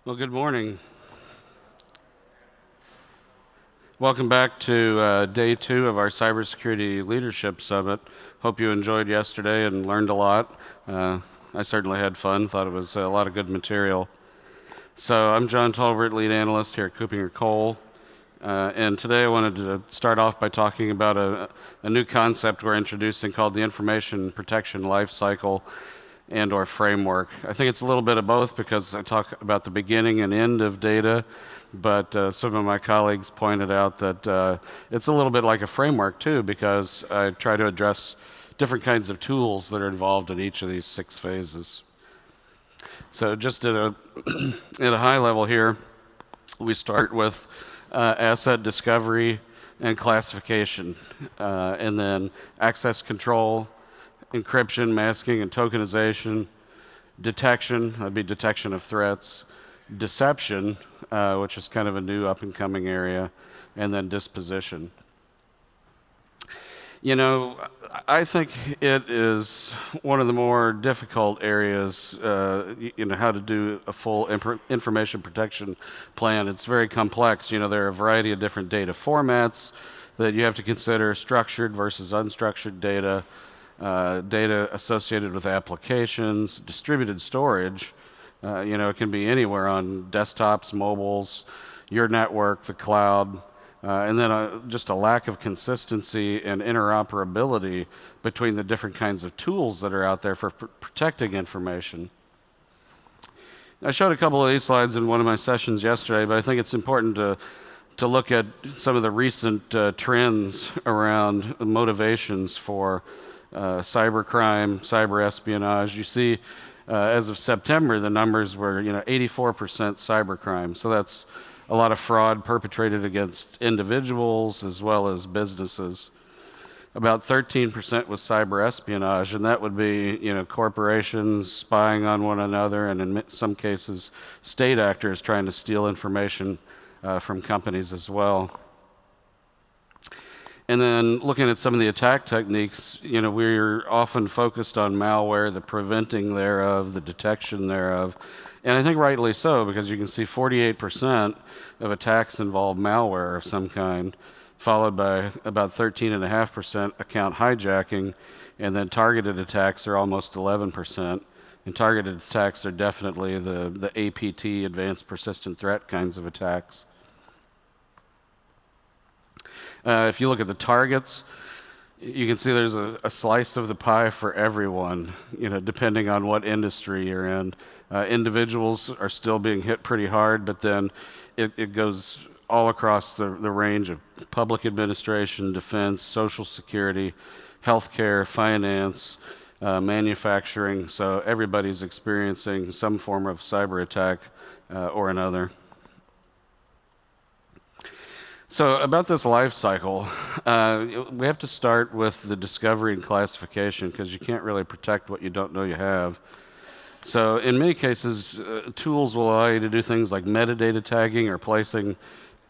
Well, good morning. Welcome back to day 2 of our Cybersecurity Leadership Summit. Hope you enjoyed yesterday and learned a lot. I certainly had fun, thought it was a lot of good material. So I'm John Tolbert, lead analyst here at Coopinger Cole. And today I wanted to start off by talking about a new concept we're introducing called the Information Protection Lifecycle and/or framework. I think it's a little bit of both because I talk about the beginning and end of data, but some of my colleagues pointed out that it's a little bit like a framework too, because I try to address different kinds of tools that are involved in each of these 6 phases. So just at a, at a high level here, we start with asset discovery and classification, and then access control, encryption, masking, and tokenization, detection, that'd be detection of threats, deception, which is kind of a new up-and-coming area, and then disposition. You know, I think it is one of the more difficult areas, how to do a full information protection plan. It's very complex. You know, there are a variety of different data formats that you have to consider, structured versus unstructured data, data associated with applications, distributed storage. It can be anywhere on desktops, mobiles, your network, the cloud, and then just a lack of consistency and interoperability between the different kinds of tools that are out there for protecting information. I showed a couple of these slides in one of my sessions yesterday, but I think it's important to look at some of the recent trends around motivations for cybercrime, cyber espionage. You see, as of September, the numbers were 84% cybercrime. So that's a lot of fraud perpetrated against individuals as well as businesses. About 13% was cyber espionage, and that would be corporations spying on one another, and in some cases, state actors trying to steal information from companies as well. And then looking at some of the attack techniques, we're often focused on malware, the preventing thereof, the detection thereof. And I think rightly so, because you can see 48% of attacks involve malware of some kind, followed by about 13.5% account hijacking, and then targeted attacks are almost 11%. And targeted attacks are definitely the APT, advanced persistent threat kinds of attacks. If you look at the targets, you can see there's a slice of the pie for everyone, depending on what industry you're in. Individuals are still being hit pretty hard, but then it goes all across the range of public administration, defense, social security, healthcare, finance, manufacturing. So everybody's experiencing some form of cyber attack or another. So about this life cycle, we have to start with the discovery and classification, because you can't really protect what you don't know you have. So in many cases, tools will allow you to do things like metadata tagging or placing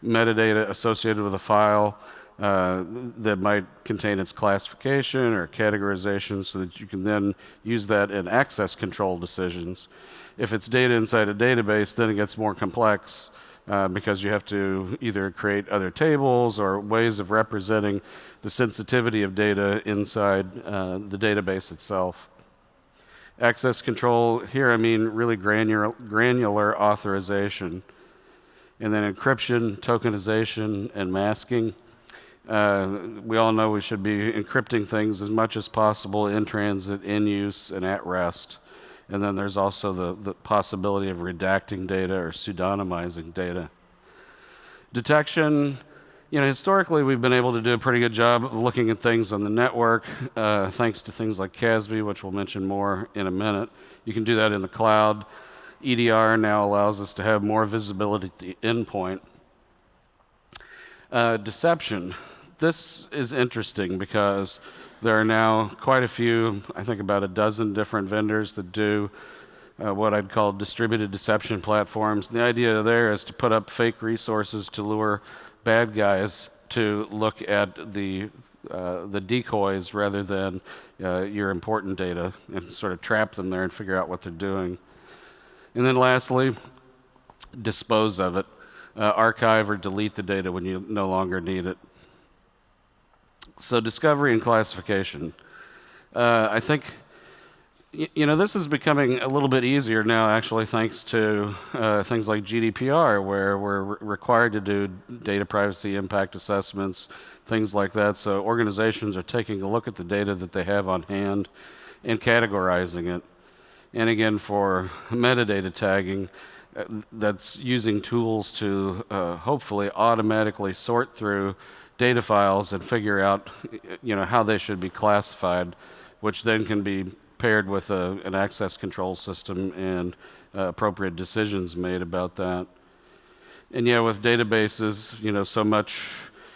metadata associated with a file that might contain its classification or categorization, so that you can then use that in access control decisions. If it's data inside a database, then it gets more complex, because you have to either create other tables or ways of representing the sensitivity of data inside the database itself. Access control, here I mean really granular authorization. And then encryption, tokenization, and masking. We all know we should be encrypting things as much as possible in transit, in use, and at rest. And then there's also the possibility of redacting data or pseudonymizing data. Detection, historically we've been able to do a pretty good job of looking at things on the network, thanks to things like CASB, which we'll mention more in a minute. You can do that in the cloud. EDR now allows us to have more visibility at the endpoint. Deception. This is interesting because there are now quite a few, I think about a dozen different vendors that do what I'd call distributed deception platforms. The idea there is to put up fake resources to lure bad guys to look at the decoys rather than your important data, and sort of trap them there and figure out what they're doing. And then lastly, dispose of it, archive or delete the data when you no longer need it. So discovery and classification. I think, this is becoming a little bit easier now, actually, thanks to things like GDPR, where we're required to do data privacy impact assessments, things like that. So organizations are taking a look at the data that they have on hand and categorizing it. And again, for metadata tagging, that's using tools to hopefully automatically sort through data files and figure out, how they should be classified, which then can be paired with an access control system and appropriate decisions made about that. And yeah, with databases, so much,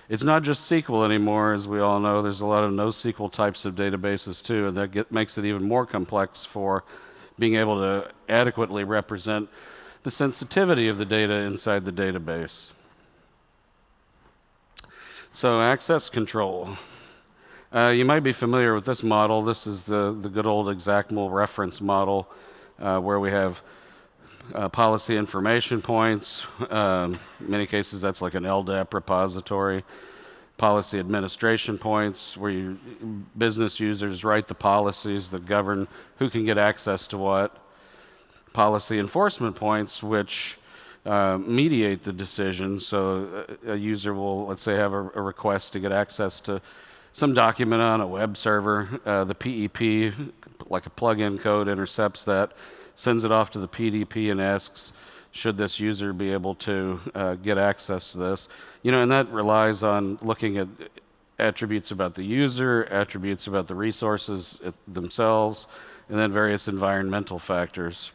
it's not just SQL anymore, as we all know. There's a lot of NoSQL types of databases too, and that makes it even more complex for being able to adequately represent the sensitivity of the data inside the database. So access control. You might be familiar with this model. This is the good old XACTML reference model, where we have policy information points. In many cases, that's like an LDAP repository. Policy administration points, where business users write the policies that govern who can get access to what. Policy enforcement points, which mediate the decision. So a user will, let's say, have a request to get access to some document on a web server. The PEP, like a plugin code, intercepts that, sends it off to the PDP and asks, should this user be able to get access to this? And that relies on looking at attributes about the user, attributes about the resources themselves, and then various environmental factors.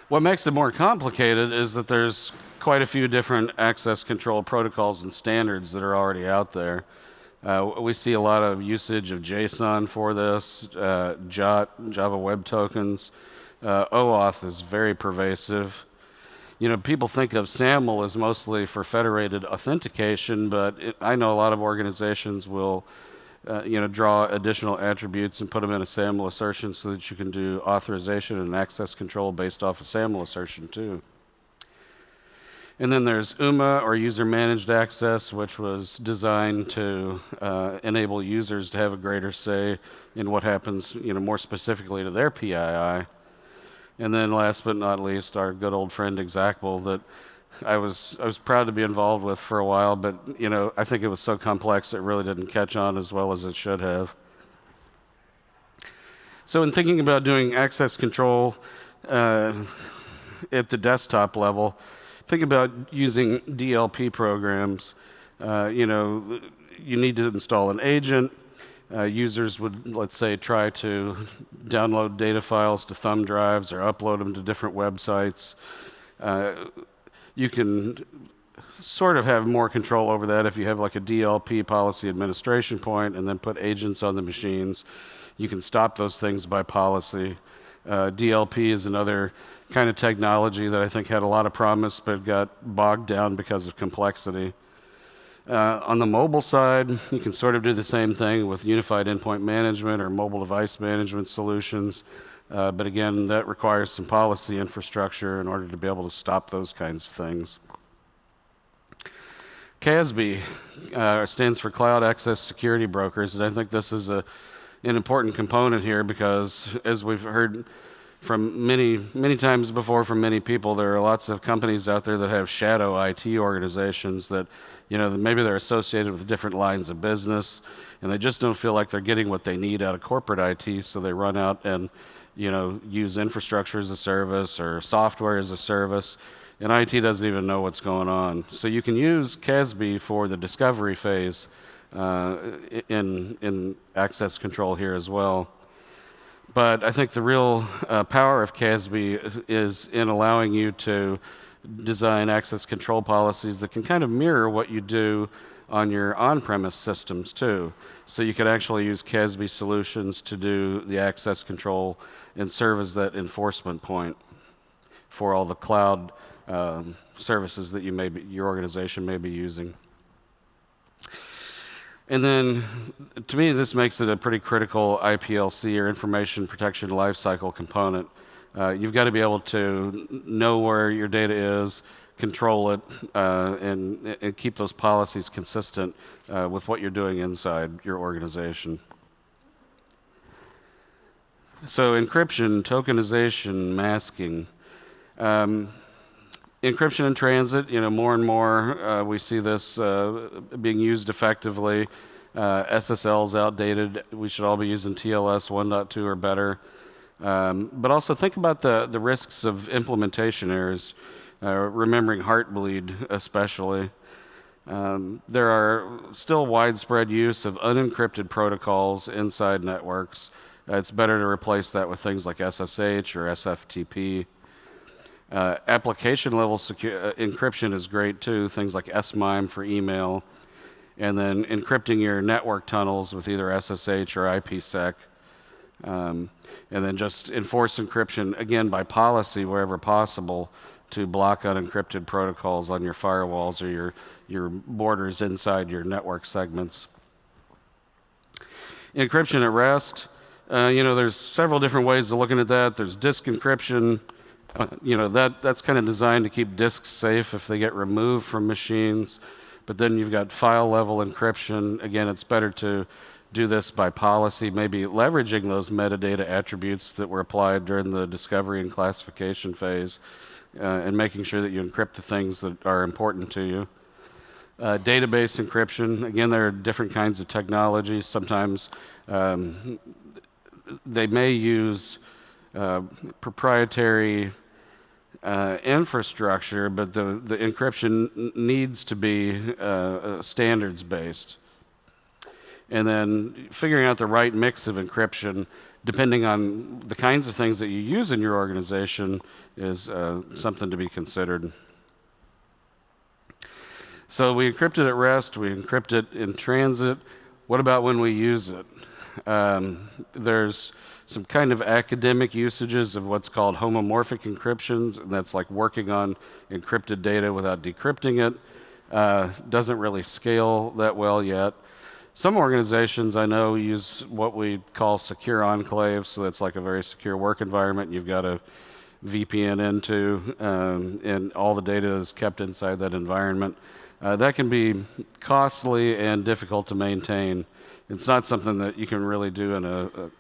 What makes it more complicated is that there's quite a few different access control protocols and standards that are already out there. We see a lot of usage of JSON for this, JOT, Java Web Tokens. OAuth is very pervasive. People think of SAML as mostly for federated authentication, but I know a lot of organizations will draw additional attributes and put them in a SAML assertion so that you can do authorization and access control based off a SAML assertion too. And then there's UMA, or user managed access, which was designed to enable users to have a greater say in what happens, more specifically to their PII. And then last but not least, our good old friend XACTML that I was proud to be involved with for a while, but I think it was so complex it really didn't catch on as well as it should have. So in thinking about doing access control at the desktop level, think about using DLP programs. You need to install an agent. Users would, let's say, try to download data files to thumb drives or upload them to different websites. You can sort of have more control over that if you have like a DLP policy administration point and then put agents on the machines. You can stop those things by policy. DLP is another kind of technology that I think had a lot of promise but got bogged down because of complexity. On the mobile side, you can sort of do the same thing with unified endpoint management or mobile device management solutions. But again, that requires some policy infrastructure in order to be able to stop those kinds of things. CASB stands for Cloud Access Security Brokers, and I think this is an important component here because, as we've heard from many times before from many people, there are lots of companies out there that have shadow IT organizations that, maybe they're associated with different lines of business, and they just don't feel like they're getting what they need out of corporate IT, so they run out and use infrastructure as a service or software as a service, and IT doesn't even know what's going on. So you can use CASB for the discovery phase in access control here as well. But I think the real power of CASB is in allowing you to design access control policies that can kind of mirror what you do on your on-premise systems too. So you could actually use CASB solutions to do the access control and serve as that enforcement point for all the cloud services that your organization may be using. And then, to me, this makes it a pretty critical IPLC, or Information Protection Lifecycle component. You've got to be able to know where your data is, control it, and keep those policies consistent with what you're doing inside your organization. So encryption, tokenization, masking. Encryption in transit, more and more we see this being used effectively. SSL is outdated. We should all be using TLS 1.2 or better. But also think about the risks of implementation errors, remembering Heartbleed especially. There are still widespread use of unencrypted protocols inside networks. It's better to replace that with things like SSH or SFTP. Application level encryption is great too, things like SMIME for email, and then encrypting your network tunnels with either SSH or IPsec. And then just enforce encryption, again, by policy wherever possible to block unencrypted protocols on your firewalls or your borders inside your network segments. Encryption at rest. There's several different ways of looking at that. There's disk encryption. That's kind of designed to keep disks safe if they get removed from machines. But then you've got file level encryption. Again, it's better to do this by policy, maybe leveraging those metadata attributes that were applied during the discovery and classification phase, and making sure that you encrypt the things that are important to you. Database encryption, again, there are different kinds of technologies. Sometimes they may use proprietary infrastructure, but the encryption needs to be standards-based. And then figuring out the right mix of encryption, depending on the kinds of things that you use in your organization, is something to be considered. So we encrypt it at rest, we encrypt it in transit. What about when we use it? There's some kind of academic usages of what's called homomorphic encryptions, and that's like working on encrypted data without decrypting it. Doesn't really scale that well yet. Some organizations I know use what we call secure enclaves, so that's like a very secure work environment you've got a VPN into, and all the data is kept inside that environment. That can be costly and difficult to maintain. It's not something that you can really do in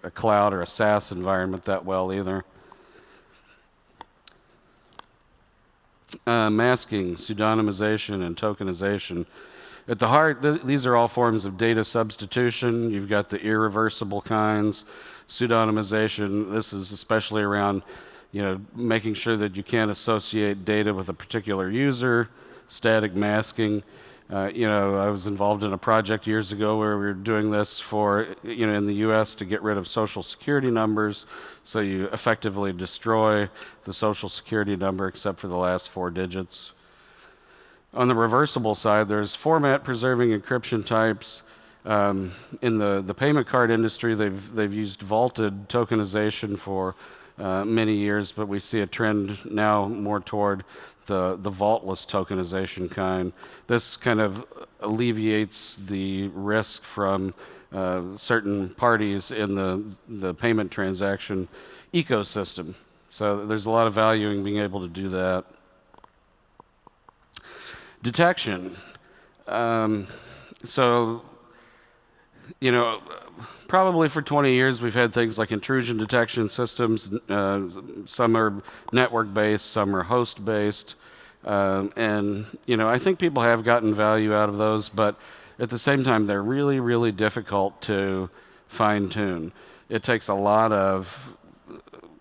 a cloud or a SaaS environment that well either. Masking, pseudonymization, and tokenization. At the heart, these are all forms of data substitution. You've got the irreversible kinds. Pseudonymization, this is especially around making sure that you can't associate data with a particular user. Static masking. I was involved in a project years ago where we were doing this for, in the US to get rid of social security numbers. So you effectively destroy the social security number except for the last 4 digits. On the reversible side, there's format preserving encryption types. In the payment card industry, they've used vaulted tokenization for many years, but we see a trend now more toward the vaultless tokenization kind. This kind of alleviates the risk from certain parties in the payment transaction ecosystem. So there's a lot of value in being able to do that. Detection. Probably for 20 years we've had things like intrusion detection systems. Some are network-based, some are host-based. I think people have gotten value out of those, but at the same time, they're really, really difficult to fine-tune. It takes a lot of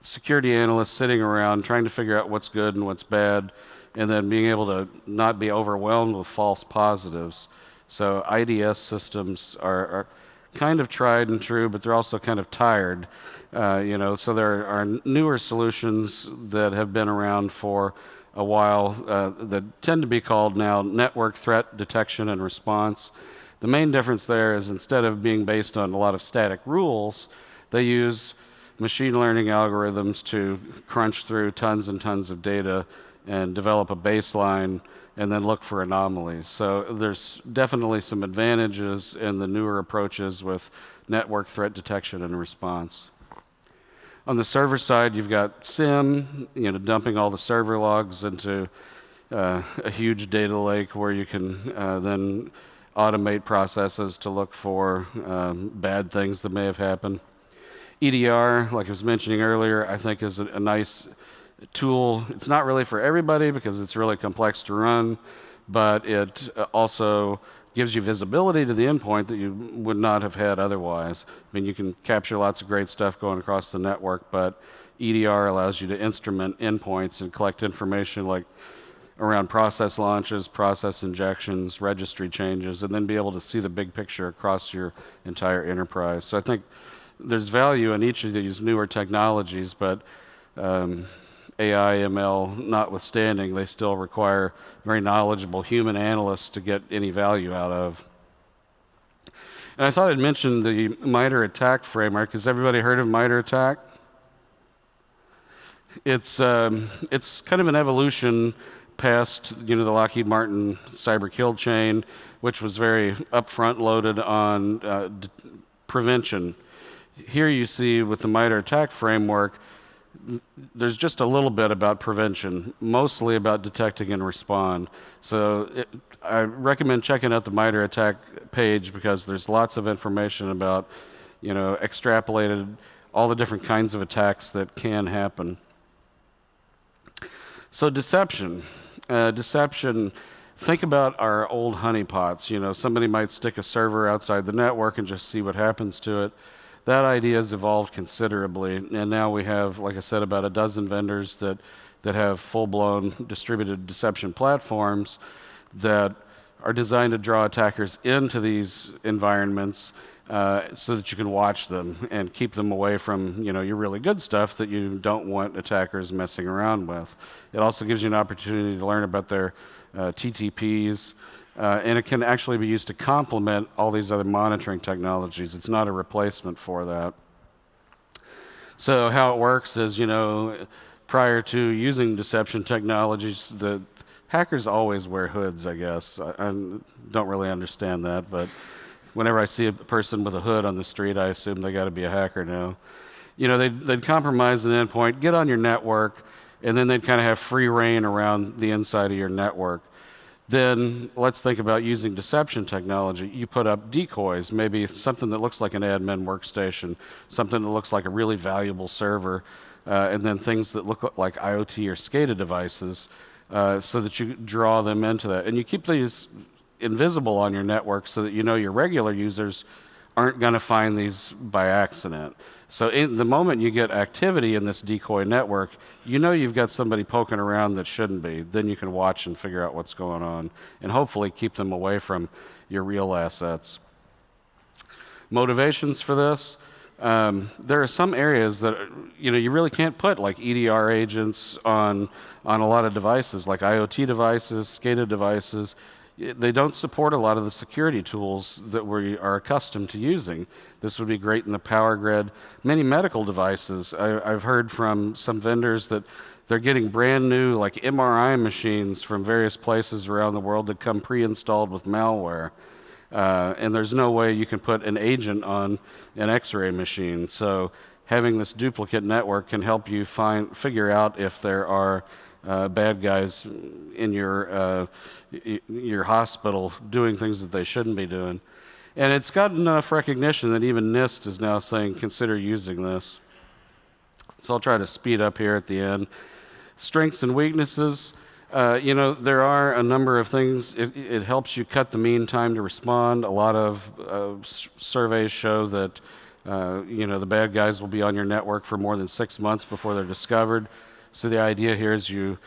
security analysts sitting around trying to figure out what's good and what's bad, and then being able to not be overwhelmed with false positives. So IDS systems are kind of tried and true, but they're also kind of tired. So there are newer solutions that have been around for a while that tend to be called now network threat detection and response. The main difference there is instead of being based on a lot of static rules, they use machine learning algorithms to crunch through tons and tons of data and develop a baseline and then look for anomalies. So there's definitely some advantages in the newer approaches with network threat detection and response. On the server side, you've got SIM, dumping all the server logs into a huge data lake where you can then automate processes to look for bad things that may have happened. EDR, like I was mentioning earlier, I think is a nice tool. It's not really for everybody because it's really complex to run, but it also gives you visibility to the endpoint that you would not have had otherwise. I mean, you can capture lots of great stuff going across the network, but EDR allows you to instrument endpoints and collect information like around process launches, process injections, registry changes, and then be able to see the big picture across your entire enterprise. So I think there's value in each of these newer technologies, but AI, ML notwithstanding, they still require very knowledgeable human analysts to get any value out of. And I thought I'd mention the Mitre attack framework. Has everybody heard of Mitre attack? It's kind of an evolution past the Lockheed Martin cyber kill chain, which was very upfront loaded on prevention. Here you see with the Mitre attack framework, there's just a little bit about prevention, mostly about detecting and respond. So I recommend checking out the Mitre attack page because there's lots of information about, extrapolated all the different kinds of attacks that can happen. So deception. Think about our old honeypots. Somebody might stick a server outside the network and just see what happens to it. That idea has evolved considerably, and now we have, like I said, about a dozen vendors that have full-blown distributed deception platforms that are designed to draw attackers into these environments so that you can watch them and keep them away from your really good stuff that you don't want attackers messing around with. It also gives you an opportunity to learn about their TTPs, and it can actually be used to complement all these other monitoring technologies. It's not a replacement for that. So how it works is, prior to using deception technologies, the hackers always wear hoods, I guess. I don't really understand that, but whenever I see a person with a hood on the street, I assume they got to be a hacker now. They'd compromise an endpoint, get on your network, and then they'd kind of have free reign around the inside of your network. Then let's think about using deception technology. You put up decoys, maybe something that looks like an admin workstation, something that looks like a really valuable server, and then things that look like IoT or SCADA devices, so that you draw them into that. And you keep these invisible on your network so that your regular users aren't going to find these by accident. So in the moment you get activity in this decoy network, you've got somebody poking around that shouldn't be. Then you can watch and figure out what's going on and hopefully keep them away from your real assets. Motivations for this. There are some areas that you really can't put like EDR agents on a lot of devices, like IoT devices, SCADA devices. They don't support a lot of the security tools that we are accustomed to using. This would be great in the power grid. Many medical devices, I've heard from some vendors that they're getting brand new like MRI machines from various places around the world that come pre-installed with malware. And there's no way you can put an agent on an X-ray machine. So having this duplicate network can help you figure out if there are bad guys in your hospital doing things that they shouldn't be doing. And it's gotten enough recognition that even NIST is now saying consider using this. So I'll try to speed up here at the end. Strengths and weaknesses. There are a number of things. It helps you cut the mean time to respond. A lot of surveys show that the bad guys will be on your network for more than 6 months before they're discovered. So the idea here is you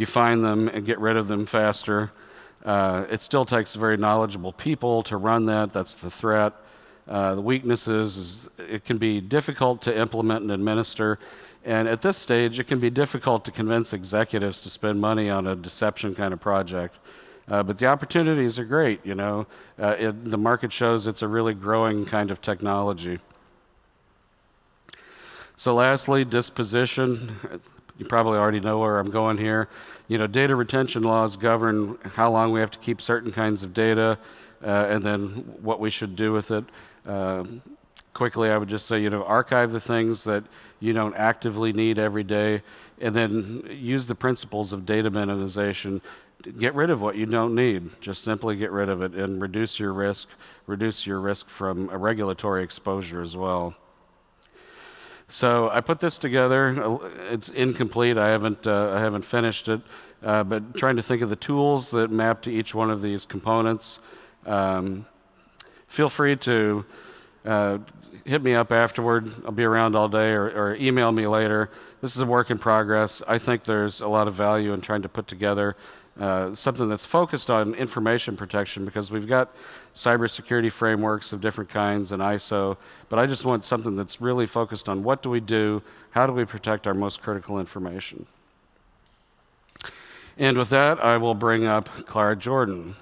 find them and get rid of them faster. It still takes very knowledgeable people to run that. That's the threat. The weaknesses is it can be difficult to implement and administer. And at this stage, it can be difficult to convince executives to spend money on a deception kind of project. But the opportunities are great. The market shows it's a really growing kind of technology. So lastly, disposition. You probably already know where I'm going here. Data retention laws govern how long we have to keep certain kinds of data and then what we should do with it. quickly, I would just say, archive the things that you don't actively need every day, and then use the principles of data minimization. Get rid of what you don't need. Just simply get rid of it and reduce your risk from a regulatory exposure as well. So I put this together. It's incomplete. I haven't finished it, but trying to think of the tools that map to each one of these components. Feel free to hit me up afterward. I'll be around all day, or email me later. This is a work in progress. I think there's a lot of value in trying to put together something that's focused on information protection, because we've got cybersecurity frameworks of different kinds and ISO, but I just want something that's really focused on what do we do, how do we protect our most critical information. And with that, I will bring up Clara Jordan.